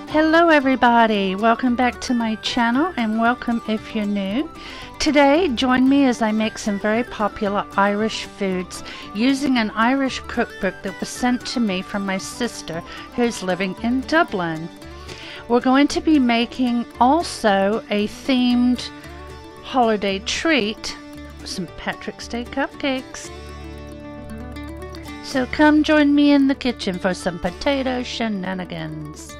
Hello everybody, welcome back to my channel and welcome if you're new. Today join me as I make some very popular Irish foods using an Irish cookbook that was sent to me from my sister who's living in Dublin. We're going to be making also a themed holiday treat, some Patrick's Day cupcakes. So come join me in the kitchen for some potato shenanigans.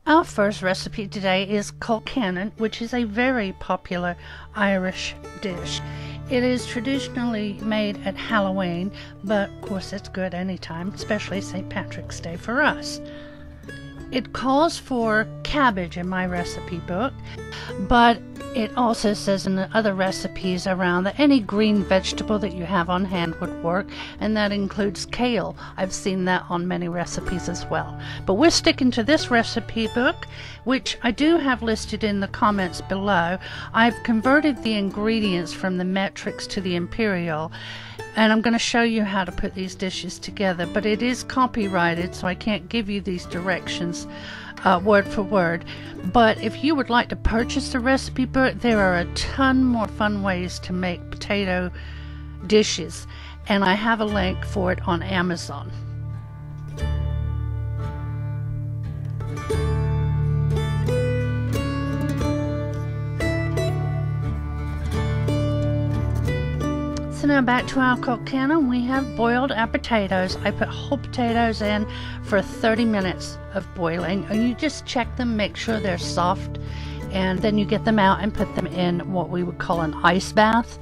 Our first recipe today is Colcannon, which is a very popular Irish dish. It is traditionally made at Halloween, but of course it's good anytime, especially St. Patrick's Day for us. It calls for cabbage in my recipe book, but it also says in the other recipes around that any green vegetable that you have on hand would work, and that includes kale. I've seen that on many recipes as well. But we're sticking to this recipe book, which I do have listed in the comments below. I've converted the ingredients from the metrics to the imperial, and I'm going to show you how to put these dishes together, but it is copyrighted, so I can't give you these directions word for word. But if you would like to purchase the recipe book, there are a ton more fun ways to make potato dishes, and I have a link for it on Amazon. So now back to our Colcannon. We have boiled our potatoes. I put whole potatoes in for 30 minutes of boiling, and you just check them, make sure they're soft, and then you get them out and put them in what we would call an ice bath,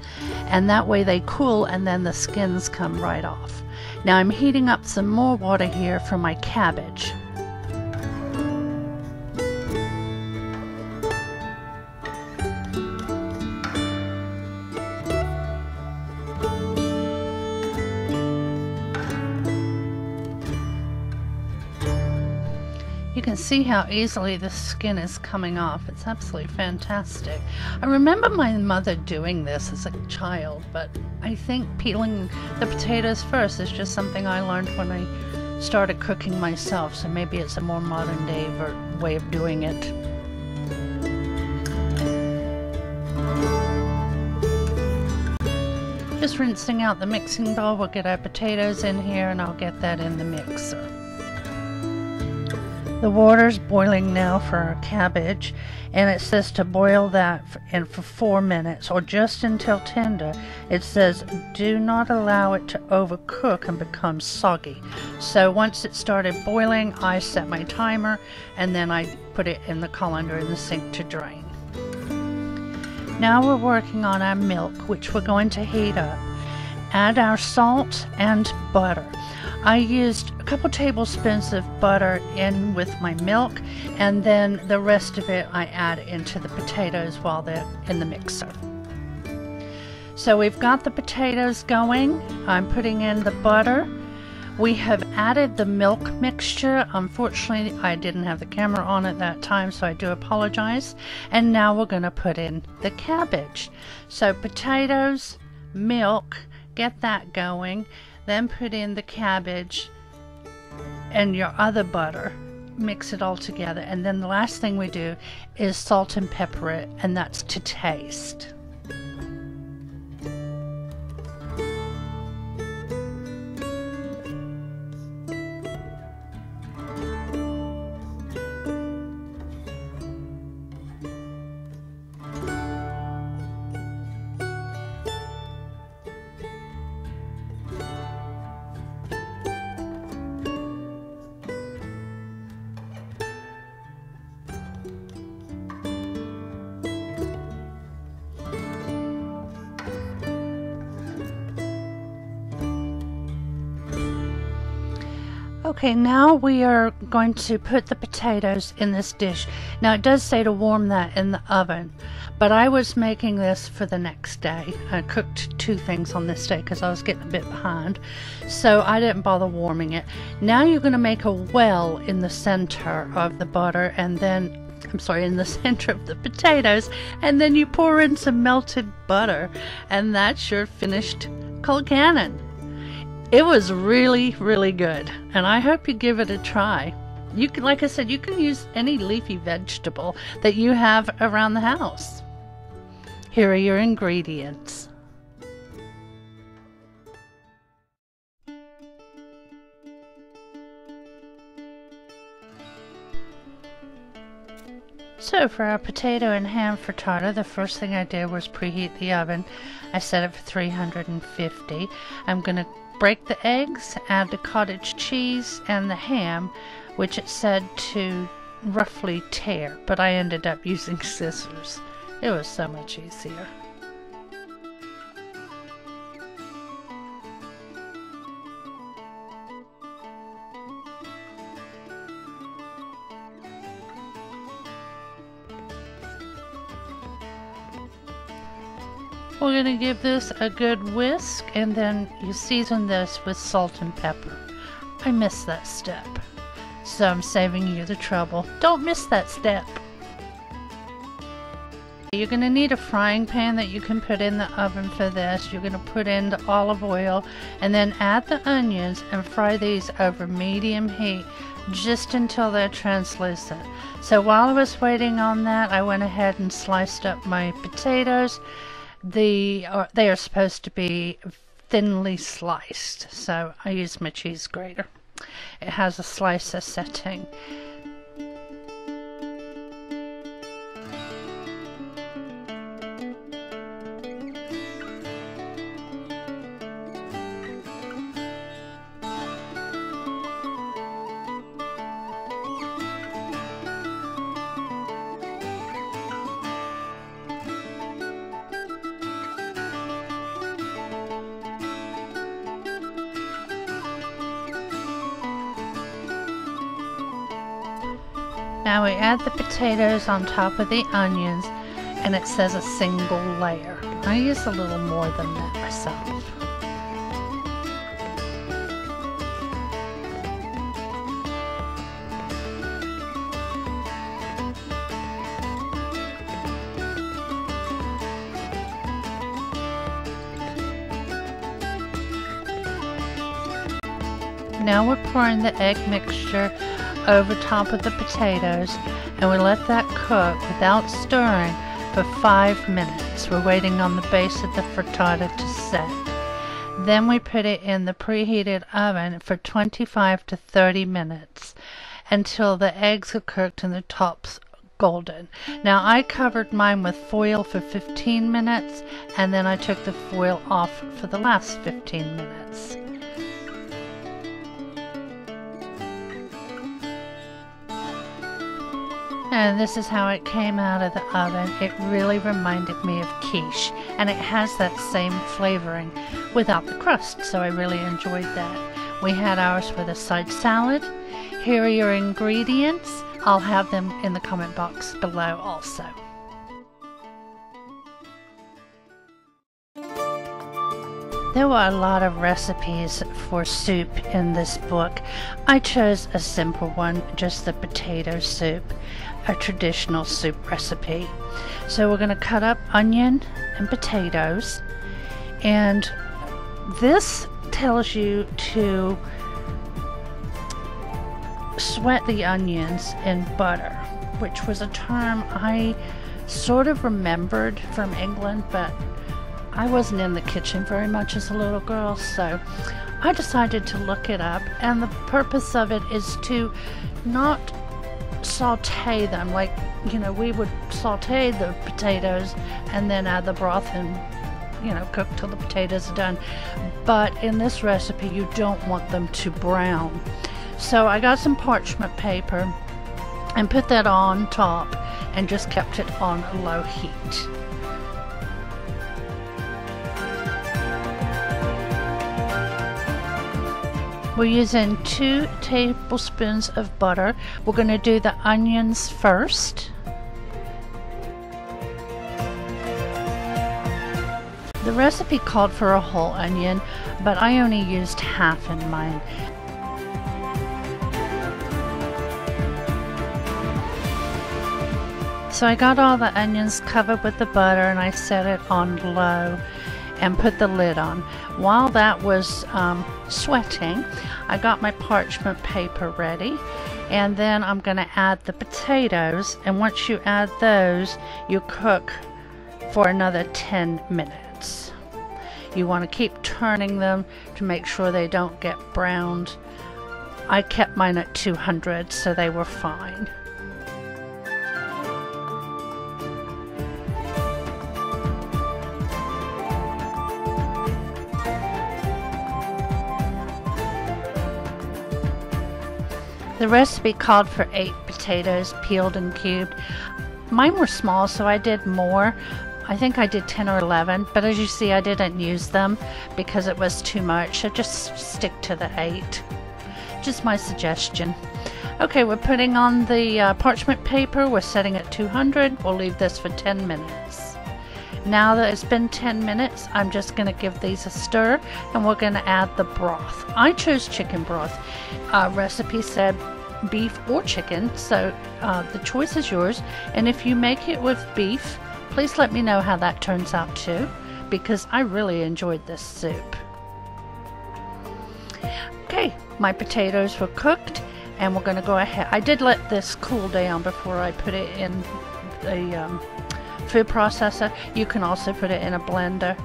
and that way they cool and then the skins come right off. Now I'm heating up some more water here for my cabbage. You can see how easily the skin is coming off. It's absolutely fantastic. I remember my mother doing this as a child, but I think peeling the potatoes first is just something I learned when I started cooking myself, so maybe it's a more modern day way of doing it. Just rinsing out the mixing bowl. We'll get our potatoes in here and I'll get that in the mixer. The water's boiling now for our cabbage, and it says to boil that for 4 minutes or just until tender. It says do not allow it to overcook and become soggy. So once it started boiling, I set my timer and then I put it in the colander in the sink to drain. Now we're working on our milk, which we're going to heat up. Add our salt and butter. I used a couple tablespoons of butter in with my milk, and then the rest of it I add into the potatoes while they're in the mixer. So we've got the potatoes going. I'm putting in the butter. We have added the milk mixture. Unfortunately, I didn't have the camera on at that time, so I do apologize. And now we're going to put in the cabbage. So potatoes, milk, get that going. Then put in the cabbage and your other butter, mix it all together, and then the last thing we do is salt and pepper it, and that's to taste. Okay, now we are going to put the potatoes in this dish. Now it does say to warm that in the oven, but I was making this for the next day. I cooked 2 things on this day because I was getting a bit behind, so I didn't bother warming it. Now you're going to make a well in the center of the butter, and then in the center of the potatoes, and then you pour in some melted butter, and that's your finished Colcannon. It was really, really good, and I hope you give it a try. You can, like I said, you can use any leafy vegetable that you have around the house. Here are your ingredients. So for our potato and ham frittata, the first thing I did was preheat the oven. I set it for 350. I'm going to break the eggs, add the cottage cheese and the ham, which it said to roughly tear, but I ended up using scissors. It was so much easier. We're going to give this a good whisk, and then you season this with salt and pepper. I missed that step, so I'm saving you the trouble. Don't miss that step. You're going to need a frying pan that you can put in the oven for this. You're going to put in the olive oil and then add the onions and fry these over medium heat just until they're translucent. So while I was waiting on that, I went ahead and sliced up my potatoes. They are supposed to be thinly sliced, so I used my cheese grater. It has a slicer setting. Now we add the potatoes on top of the onions, and it says a single layer. I use a little more than that myself. Now we're pouring the egg mixture over top of the potatoes, and we let that cook without stirring for 5 minutes. We're waiting on the base of the frittata to set. Then we put it in the preheated oven for 25 to 30 minutes until the eggs are cooked and the top's golden. Now I covered mine with foil for 15 minutes, and then I took the foil off for the last 15 minutes. And this is how it came out of the oven. It really reminded me of quiche, and it has that same flavoring without the crust, so I really enjoyed that. We had ours with a side salad. Here are your ingredients. I'll have them in the comment box below also. There were a lot of recipes for soup in this book. I chose a simple one, just the potato soup, a traditional soup recipe. So we're going to cut up onion and potatoes, and this tells you to sweat the onions in butter, which was a term I sort of remembered from England, but I wasn't in the kitchen very much as a little girl, so I decided to look it up, and the purpose of it is to not saute them like, you know, we would saute the potatoes and then add the broth and, you know, cook till the potatoes are done. But in this recipe, you don't want them to brown. So I got some parchment paper and put that on top and just kept it on low heat. We're using 2 tablespoons of butter. We're going to do the onions first. The recipe called for a whole onion, but I only used half in mine. So I got all the onions covered with the butter and I set it on low and put the lid on. While that was sweating, I got my parchment paper ready, and then I'm going to add the potatoes, and once you add those, you cook for another 10 minutes. You want to keep turning them to make sure they don't get browned. I kept mine at 200, so they were fine. The recipe called for 8 potatoes peeled and cubed. Mine were small, so I did more. I think I did 10 or 11, but as you see, I didn't use them because it was too much, so just stick to the 8. Just my suggestion. Okay, we're putting on the parchment paper. We're setting it 200. We'll leave this for 10 minutes. Now that it's been 10 minutes, I'm just going to give these a stir, and we're going to add the broth. I chose chicken broth. Recipe said beef or chicken, so the choice is yours. And if you make it with beef, please let me know how that turns out too, because I really enjoyed this soup. Okay, my potatoes were cooked, and we're going to go ahead. I did let this cool down before I put it in the food processor. You can also put it in a blender.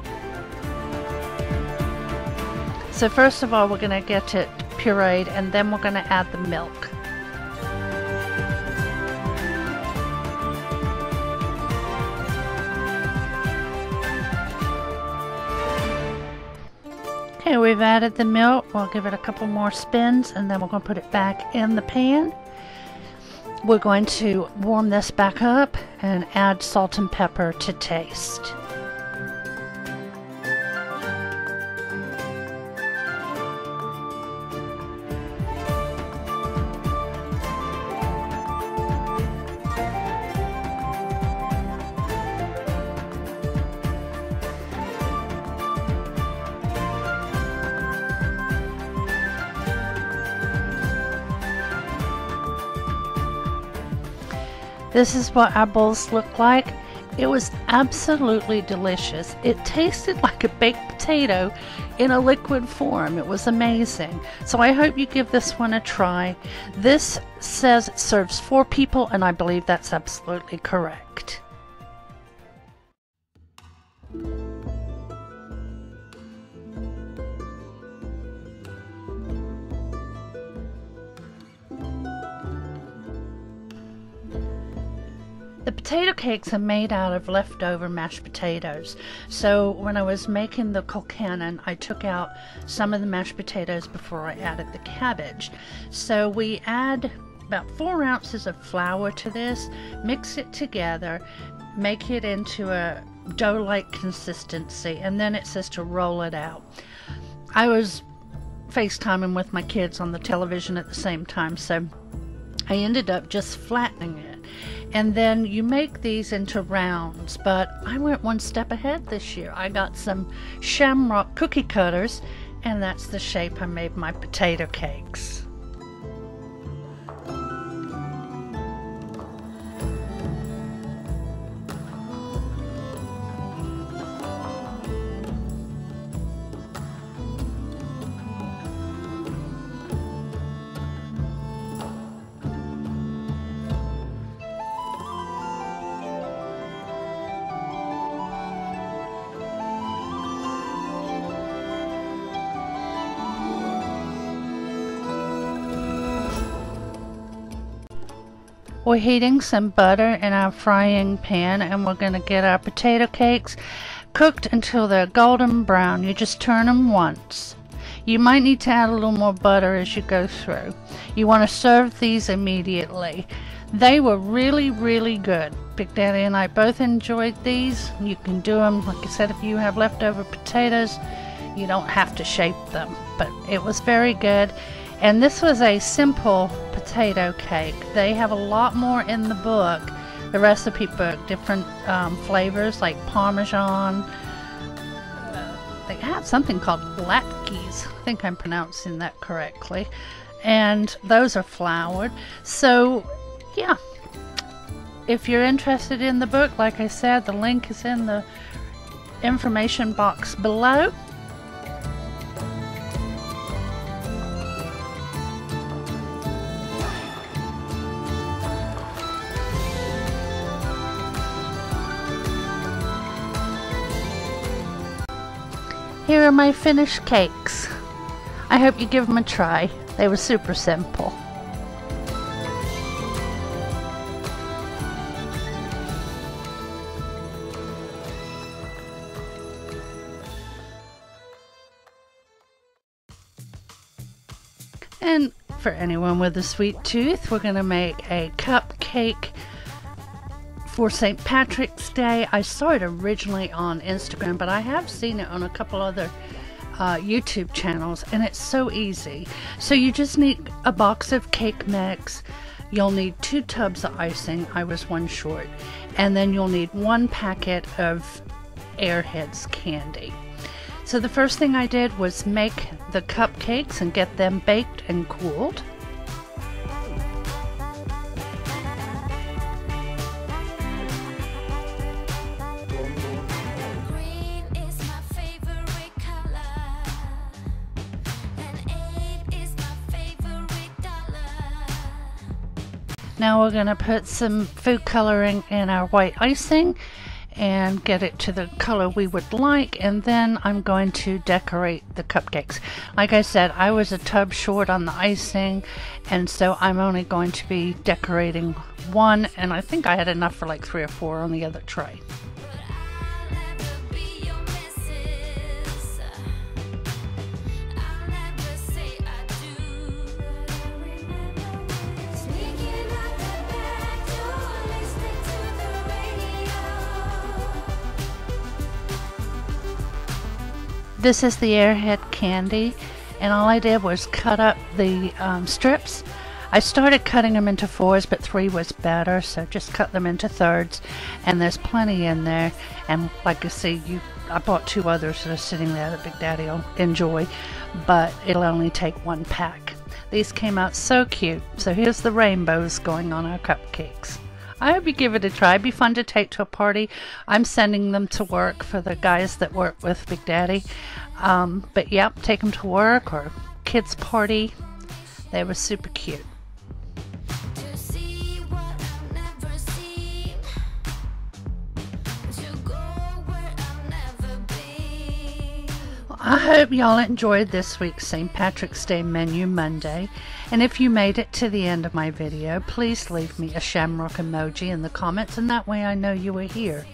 So first of all, we're going to get it pureed, and then we're going to add the milk. Okay, we've added the milk. We'll give it a couple more spins, and then we're going to put it back in the pan. We're going to warm this back up and add salt and pepper to taste. This is what our bowls look like. It was absolutely delicious. It tasted like a baked potato in a liquid form. It was amazing. So I hope you give this one a try. This says it serves 4 people, and I believe that's absolutely correct. The potato cakes are made out of leftover mashed potatoes. So when I was making the Colcannon, I took out some of the mashed potatoes before I added the cabbage. So we add about 4 ounces of flour to this, mix it together, make it into a dough-like consistency, and then it says to roll it out. I was FaceTiming with my kids on the television at the same time, so I ended up just flattening it. And then you make these into rounds, but I went one step ahead this year. I got some shamrock cookie cutters, and that's the shape I made my potato cakes. We're heating some butter in our frying pan, and we're going to get our potato cakes cooked until they're golden brown. You just turn them once. You might need to add a little more butter as you go through. You want to serve these immediately. They were really, really good. Big Daddy and I both enjoyed these. You can do them, like I said, if you have leftover potatoes, You don't have to shape them, but it was very good. And this was a simple potato cake. They have a lot more in the book, the recipe book, different flavors like Parmesan. They have something called latkes. I think I'm pronouncing that correctly. And those are floured. So, yeah. If you're interested in the book, like I said, the link is in the information box below. Here are my finished cakes. I hope you give them a try. They were super simple. And for anyone with a sweet tooth, we're going to make a cupcake for St. Patrick's Day. I saw it originally on Instagram, but I have seen it on a couple other YouTube channels, and it's so easy. So you just need a box of cake mix. You'll need 2 tubs of icing. I was 1 short. And then you'll need 1 packet of Airheads candy. So the first thing I did was make the cupcakes and get them baked and cooled. Now we're going to put some food coloring in our white icing and get it to the color we would like, and then I'm going to decorate the cupcakes. Like I said, I was a tub short on the icing, and so I'm only going to be decorating 1, and I think I had enough for like 3 or 4 on the other tray. This is the Airhead candy, and all I did was cut up the strips. I started cutting them into 4s, but 3 was better, so just cut them into 3rds, and there's plenty in there. And like you see, I bought 2 others that are sitting there that Big Daddy will enjoy, but it'll only take 1 pack. These came out so cute. So here's the rainbows going on our cupcakes. I hope you give it a try. It'd be fun to take to a party. I'm sending them to work for the guys that work with Big Daddy. But yeah, take them to work or kids' party. They were super cute. I hope y'all enjoyed this week's St. Patrick's Day Menu Monday, and if you made it to the end of my video, please leave me a shamrock emoji in the comments, and that way I know you were here.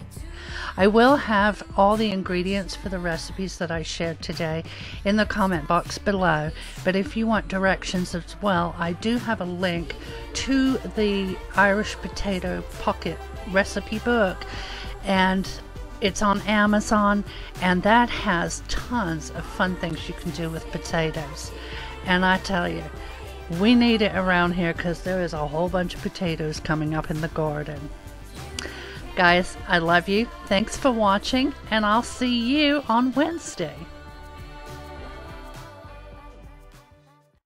I will have all the ingredients for the recipes that I shared today in the comment box below, but if you want directions as well, I do have a link to the Irish Potato Pocket recipe book, and it's on Amazon, and that has tons of fun things you can do with potatoes. And I tell you, we need it around here because there is a whole bunch of potatoes coming up in the garden. Guys, I love you. Thanks for watching, and I'll see you on Wednesday.